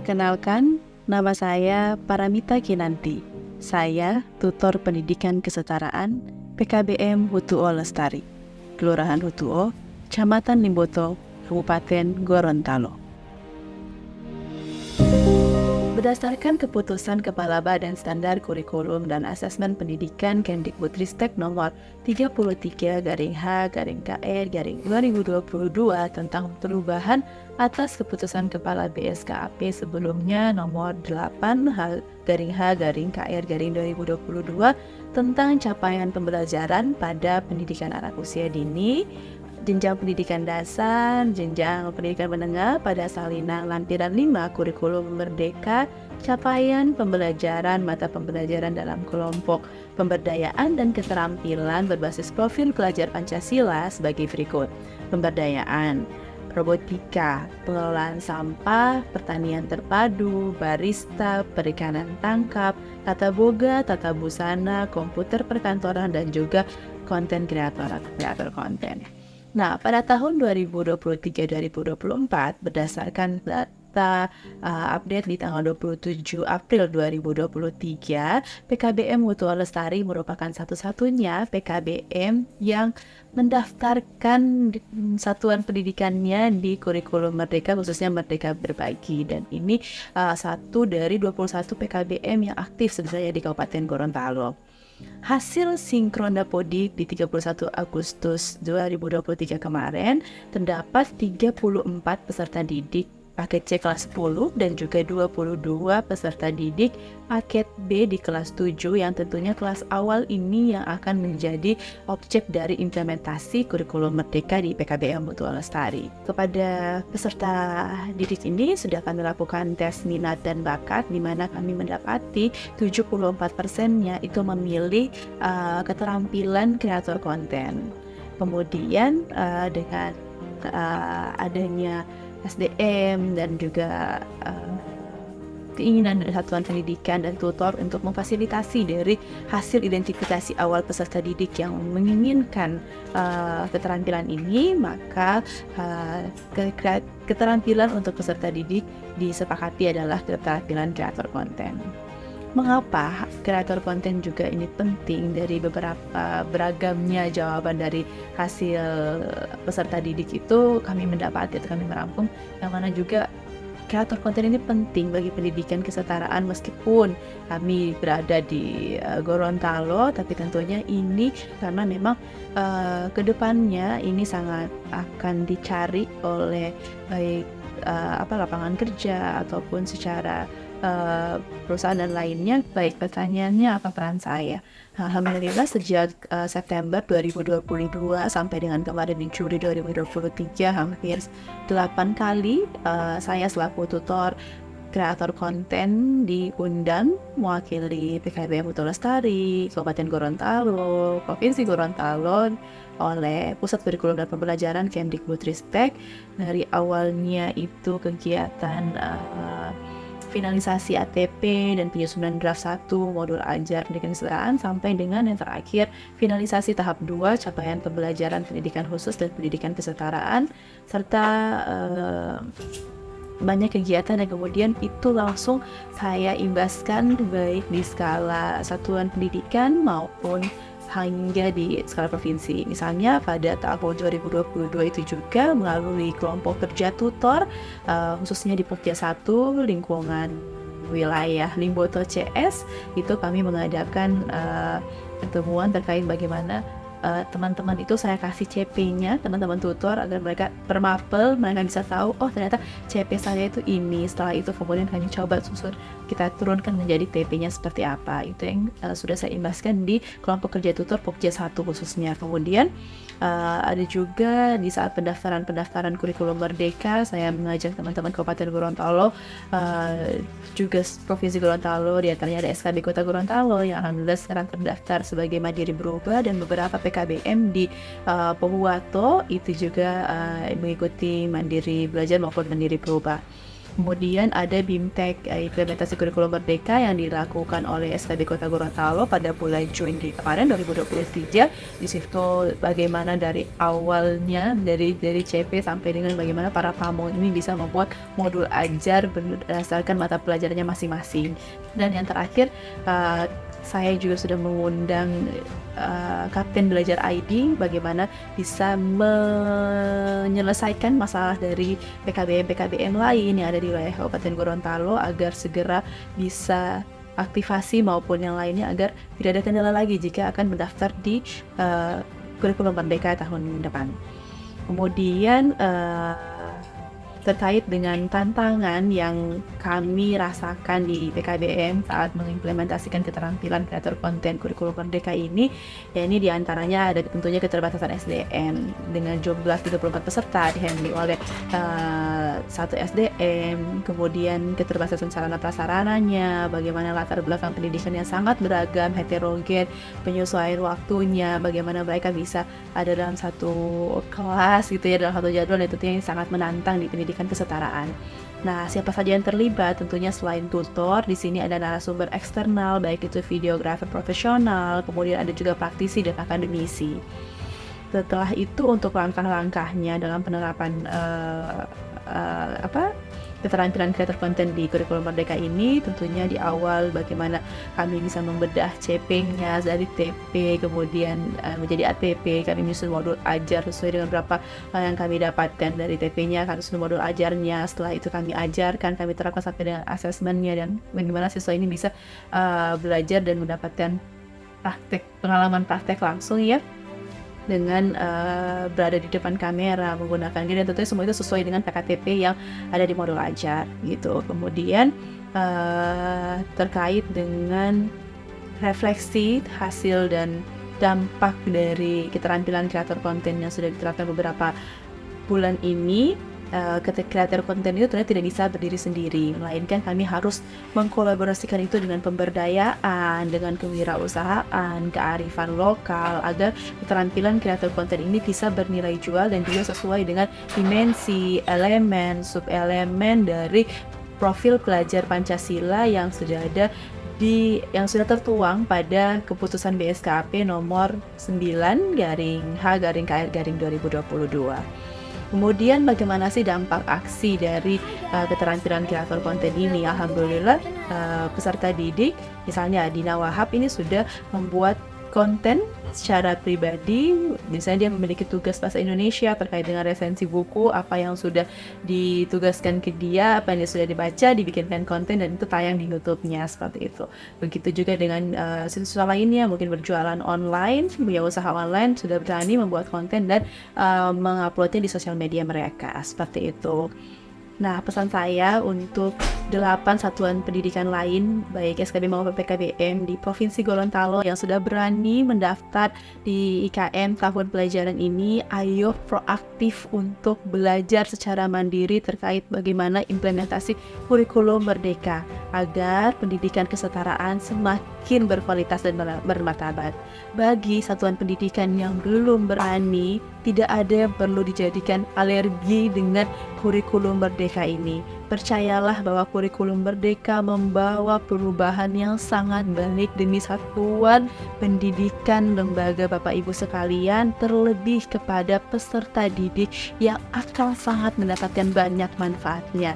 Perkenalkan, nama saya Paramita Kinanti. Saya tutor pendidikan kesetaraan PKBM Hutuo Lestari, Kelurahan Hutuo, Kecamatan Limboto, Kabupaten Gorontalo. Berdasarkan keputusan Kepala Badan Standar Kurikulum dan Asesmen Pendidikan Kemdikbudristek nomor 33-H-KR-2022 tentang perubahan atas keputusan Kepala BSKAP sebelumnya nomor 8-H-KR-2022 tentang capaian pembelajaran pada pendidikan anak usia dini, jenjang pendidikan dasar, jenjang pendidikan menengah pada salinan lampiran 5 kurikulum merdeka, capaian pembelajaran mata pembelajaran dalam kelompok pemberdayaan dan keterampilan berbasis profil pelajar Pancasila sebagai berikut. Pemberdayaan, robotika, pengelolaan sampah, pertanian terpadu, barista, perikanan tangkap, tata boga, tata busana, komputer perkantoran, dan juga konten kreator atau kreator konten. Nah, pada tahun 2023-2024, berdasarkan data update di tanggal 27 April 2023, PKBM Hutuo Lestari merupakan satu-satunya PKBM yang mendaftarkan satuan pendidikannya di kurikulum Merdeka, khususnya Merdeka Berbagi. Dan ini satu dari 21 PKBM yang aktif sebenarnya di Kabupaten Gorontalo. Hasil sinkron Dapodik di 31 Agustus 2023 kemarin, terdapat 34 peserta didik paket C kelas 10 dan juga 22 peserta didik paket B di kelas 7 yang tentunya kelas awal ini yang akan menjadi objek dari implementasi kurikulum merdeka di PKBM Hutuo Lestari. Kepada peserta didik ini sudah kami lakukan tes minat dan bakat, di mana kami mendapati 74%-nya itu memilih keterampilan kreator konten. Kemudian dengan adanya SDM dan juga keinginan dari satuan pendidikan dan tutor untuk memfasilitasi dari hasil identifikasi awal peserta didik yang menginginkan keterampilan ini, maka keterampilan untuk peserta didik disepakati adalah keterampilan kreator konten. Mengapa kreator konten juga ini penting? Dari beberapa beragamnya jawaban dari hasil peserta didik itu kami mendapat, atau kami merangkum, yang mana juga kreator konten ini penting bagi pendidikan kesetaraan meskipun kami berada di Gorontalo, tapi tentunya ini karena memang kedepannya ini sangat akan dicari oleh baik lapangan kerja ataupun secara perusahaan dan lainnya. Baik, pertanyaannya apa peran saya? Alhamdulillah sejak September 2022 sampai dengan kemarin di Juli 2023, hampir 8 kali saya selaku tutor kreator konten diundang mewakili PKBM Hutuo Lestari, Kabupaten Gorontalo, Provinsi Gorontalo oleh Pusat Kurikulum dan Pembelajaran Kemdikbudristek. Dari awalnya itu kegiatan finalisasi ATP dan penyusunan draft 1 modul ajar pendidikan kesetaraan, sampai dengan yang terakhir finalisasi tahap 2 capaian pembelajaran pendidikan khusus dan pendidikan kesetaraan, serta banyak kegiatan yang kemudian itu langsung saya imbaskan baik di skala satuan pendidikan maupun hingga di skala provinsi. Misalnya pada tahun 2022 itu juga melalui kelompok kerja tutor, khususnya di Pokja 1 lingkungan wilayah Limboto CS, itu kami mengadakan pertemuan terkait bagaimana teman-teman itu saya kasih CP-nya, teman-teman tutor, agar mereka bermapel, mereka bisa tahu, oh ternyata CP saya itu ini. Setelah itu kemudian kami coba susun, kita turunkan menjadi TP-nya seperti apa. Itu yang sudah saya imbaskan di kelompok kerja tutor Pokja 1 khususnya. Kemudian ada juga di saat pendaftaran kurikulum merdeka, saya mengajak teman-teman Kabupaten Gorontalo, juga Provinsi Gorontalo, di antaranya ada SKB Kota Gorontalo yang alhamdulillah sekarang terdaftar sebagai Mandiri Berubah, dan beberapa PKBM di Pohuwato itu juga mengikuti Mandiri Belajar maupun Mandiri Berubah. Kemudian ada BIMTEK, implementasi kurikulum merdeka yang dilakukan oleh SKB Kota Gorontalo pada bulan Juni kemarin 2023. Di situ bagaimana dari awalnya dari CP sampai dengan bagaimana para pamong ini bisa membuat modul ajar berdasarkan mata pelajarannya masing-masing. Dan yang terakhir, saya juga sudah mengundang Kapten Belajar ID bagaimana bisa menyelesaikan masalah dari PKBM lain yang ada di wilayah Kabupaten Gorontalo agar segera bisa aktivasi maupun yang lainnya agar tidak ada kendala lagi jika akan mendaftar di kurikulum merdeka tahun depan. Kemudian terkait dengan tantangan yang kami rasakan di PKBM saat mengimplementasikan keterampilan kreator konten kurikulum merdeka ini, ya ini diantaranya ada tentunya keterbatasan SDM dengan jumlah 34 peserta dihandle oleh satu SDM, kemudian keterbatasan sarana prasarananya, bagaimana latar belakang pendidikan yang sangat beragam, heterogen, penyesuaian waktunya, bagaimana mereka bisa ada dalam satu kelas gitu ya, dalam satu jadwal, itu yang sangat menantang di pendidikan kesetaraan. Nah, siapa saja yang terlibat? Tentunya selain tutor, di sini ada narasumber eksternal, baik itu videografer profesional, kemudian ada juga praktisi dan akademisi. Setelah itu untuk langkah-langkahnya dalam penerapan keterampilan kreator konten di kurikulum merdeka ini, tentunya di awal bagaimana kami bisa membedah CP-nya dari TP kemudian menjadi ATP. Kami menyusun modul ajar sesuai dengan berapa yang kami dapatkan dari TP-nya, kami susun modul ajarnya. Setelah itu kami ajarkan, kami terapkan sampai dengan asesmennya dan bagaimana siswa ini bisa belajar dan mendapatkan pengalaman praktek langsung ya, dengan berada di depan kamera menggunakan dan tentunya semua itu sesuai dengan PKTP yang ada di modul ajar gitu. Kemudian terkait dengan refleksi hasil dan dampak dari keterampilan kreator konten yang sudah diterapkan beberapa bulan ini, kreator konten itu ternyata tidak bisa berdiri sendiri, melainkan kami harus mengkolaborasikan itu dengan pemberdayaan, dengan kewirausahaan, kearifan lokal, agar keterampilan kreator konten ini bisa bernilai jual dan juga sesuai dengan dimensi, elemen, sub-elemen dari profil pelajar Pancasila yang sudah ada yang sudah tertuang pada keputusan BSKP nomor 9/H/KR/2022. Kemudian bagaimana sih dampak aksi dari keterampilan kreator konten ini? Alhamdulillah peserta didik, misalnya Dina Wahab ini sudah membuat konten secara pribadi, misalnya dia memiliki tugas bahasa Indonesia terkait dengan resensi buku, apa yang sudah ditugaskan ke dia, apa yang sudah dibaca, dibikinkan konten dan itu tayang di YouTube-nya, seperti itu. Begitu juga dengan siswa lainnya, mungkin berjualan online, punya usaha online, sudah berani membuat konten dan menguploadnya di sosial media mereka, seperti itu. Nah, pesan saya untuk 8 satuan pendidikan lain, baik SKB maupun PKBM di Provinsi Gorontalo yang sudah berani mendaftar di IKN tahun pelajaran ini, ayo proaktif untuk belajar secara mandiri terkait bagaimana implementasi kurikulum merdeka, agar pendidikan kesetaraan semakin berkualitas dan bermartabat. Bagi satuan pendidikan yang belum berani, tidak ada yang perlu dijadikan alergi dengan kurikulum merdeka ini. Percayalah bahwa kurikulum merdeka membawa perubahan yang sangat baik demi satuan pendidikan lembaga Bapak Ibu sekalian, terlebih kepada peserta didik yang akan sangat mendapatkan banyak manfaatnya.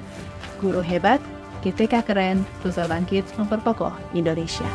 Guru hebat, GTK keren, terus bangkit memperkokoh Indonesia.